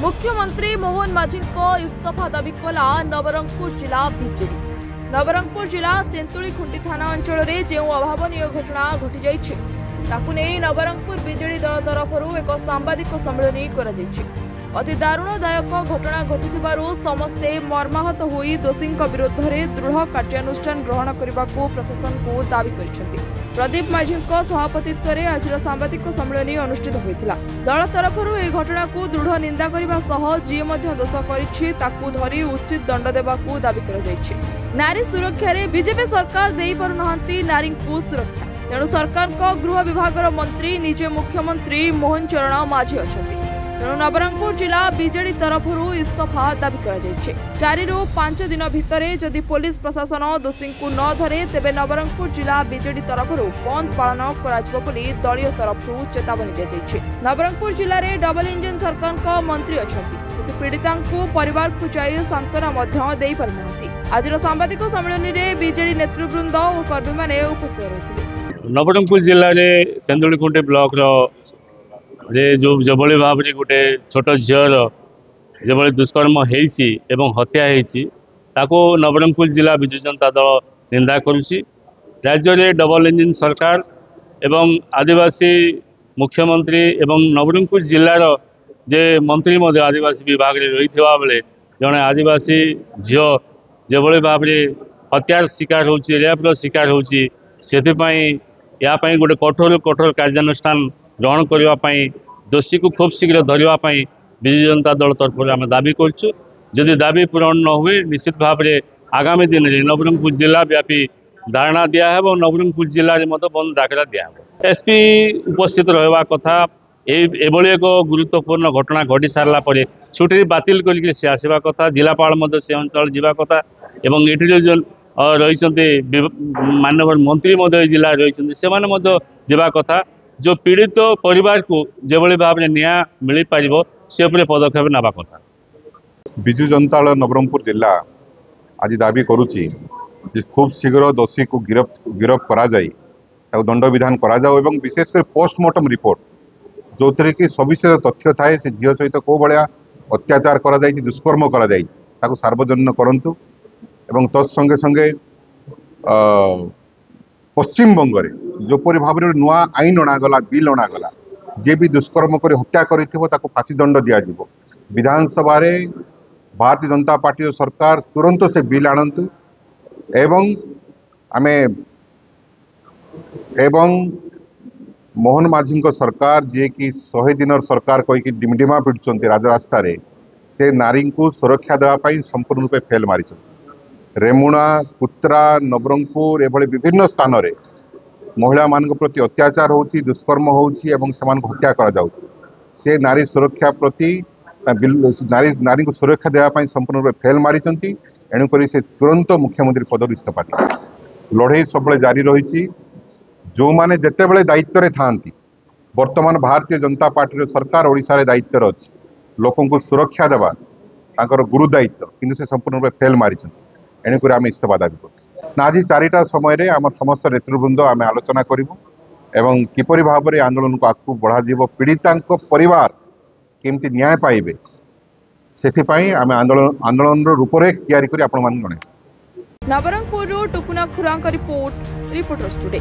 मुख्यमंत्री मोहन माझी इस्तीफा दाबी कला नवरंगपुर जिला बीजेडी। नवरंगपुर जिला तेंतुलीखुंटी थाना अंचल में जो अभावन घटना घटी जाइछि ताकु नहीं नवरंगपुर बीजेडी दल तरफ एक सांबादिक सम्मेलन कर अति दारुणदायक घटना घटुथिबारु समस्ते मर्माहत होई दोषी विरोध में दृढ़ कार्यानुष्ठान ग्रहण करने को प्रशासन को दावी करिसेंति। प्रदीप माझी सभापतित्व में आज सांबादिक सम्मेलन अनुष्ठित होता। दल तरफ यह घटना को दृढ़ निंदा करने सह जी दोष कर उचित दंड देवाकू दावी कर नारी सुरक्षा रे बीजेपी सरकार दे पारुनाहांती नारी को सुरक्षा तेणु सरकार को गृह विभाग मंत्री निजे मुख्यमंत्री मोहन चरण माझी अच्छा तेणु नवरंगपुर जिला बीजेडी तरफ इस्तीफा दाबी कर 4 ରୁ 5 दिन भितर जदि पुलिस प्रशासन दोषी को न धरे तेबे नवरंगपुर जिला बीजेडी तरफ बंद पालन कर दलीय तरफ चेतावनी दी। नवरंगपुर जिले में डबल इंजन सरकार का मंत्री अच्छा पीड़िता परिवार को जाई सांत्वना दे पारना। आज सांबादिक सम्मेलन में बीजेडी नेतृवृंद और कर्मी मैंने उपस्थित रही। नवरंगपुर जिले में तेंदुलीखुंटी ब्लॉक जो जबली भाव में गोटे छोट झीर जबली दुष्कर्म होती हत्या होती नवरंगपुर जिला विजु जनता दल निंदा करुच्ची। राज्य में डबल इंजिन सरकार एवं आदिवासी मुख्यमंत्री एवं नवरंगपुर जिलार जे मंत्री आदिवासी विभाग में रही बेले जड़े आदिवासी झील जबली भाव में हत्यार शिकार होची रेप्र शिकार होची से गोटे कठोर कठोर कार्यानुष्ठान ग्रहण करने दोषी को खूब शीघ्र धरने विजु जनता दल तरफ आम दाबी करुँ। जदि दाबी पूरण न हुए निश्चित भाव में आगामी दिन में नवरंगपुर जिला व्यापी धारणा दिहब और नवरंगपुर जिले में बंद डाकरा दिहब। एसपी उपस्थित रहा कथा एभली एक गुरुत्वपूर्ण घटना घटी सारा पर छुट्टी बातिल करके सी आसवा कथा जिलापाल से अंचल जावा कथा एवं ये जो रही माननीय मंत्री जिला रही से कथा जो पीड़ित परिवार को जेभली भाव में न्याय मिल पार से पदक्षेप नवा कथा। विजु जनता दल नवरंगपुर जिला आज दाबी करुच्ची खूब शीघ्र दोषी को गिरफ करा जाई दंड विधान करा जाओ एवं विशेषकर पोस्टमार्टम रिपोर्ट जो थे कि सविशेष तथ्य थाए से झील सहित कौ भाया अत्याचार करा जाई दुष्कर्म करा जाई सार्वजनिक करंतु एवं तत्संगे संगे पश्चिम बंग में जोपरी भाव में नुआ आईन अणागला बिल अणागला जे भी दुष्कर्म कर हत्या कर फांसी दंड दिज्व विधानसभा भारतीय जनता पार्टी सरकार तुरंत से बिल आणंतु एवं आमे एवं मोहन माझी सरकार जे कि 100 दिन सरकार कहीकि डिमडिमा पिटुंट राजरास्ता से नारी को सुरक्षा देवाई संपूर्ण रूपे फेल मारी रेमुणा कुत्रा नवरंगपुर एभली विभिन्न स्थान में महिला मान प्रति अत्याचार होची दुष्कर्म होची एवं समान हत्या करा जाउची से नारी सुरक्षा प्रति नारी को सुरक्षा देवाई संपूर्ण रूपे फेल मारी एणुक से तुरंत मुख्यमंत्री पद इस्तीफा दी लड़े सब जारी रही जो माने जेते बेले दायित्व रे थांती वर्तमान भारतीय जनता पार्टी सरकार ओडिशा रे दायित्व अच्छी लोकों को सुरक्षा देवा तांकर गुरु दायित्व किंतु से संपूर्ण रूपे फेल मारी एणुक आम इस्तीफा दाबी कर आज 4टा समय आम समस्त नेतृवृंद आम आलोचना करूँ एवं किपरि भाव में आंदोलन को आगू बढ़ा पीड़िता परिवार केमती न्याय पाइबे से आम आंदोलन रूपरेख तैयारी कर आपण मान जणे। नवरंगपुर टुकुना खुरा रिपोर्टर्स टुडे।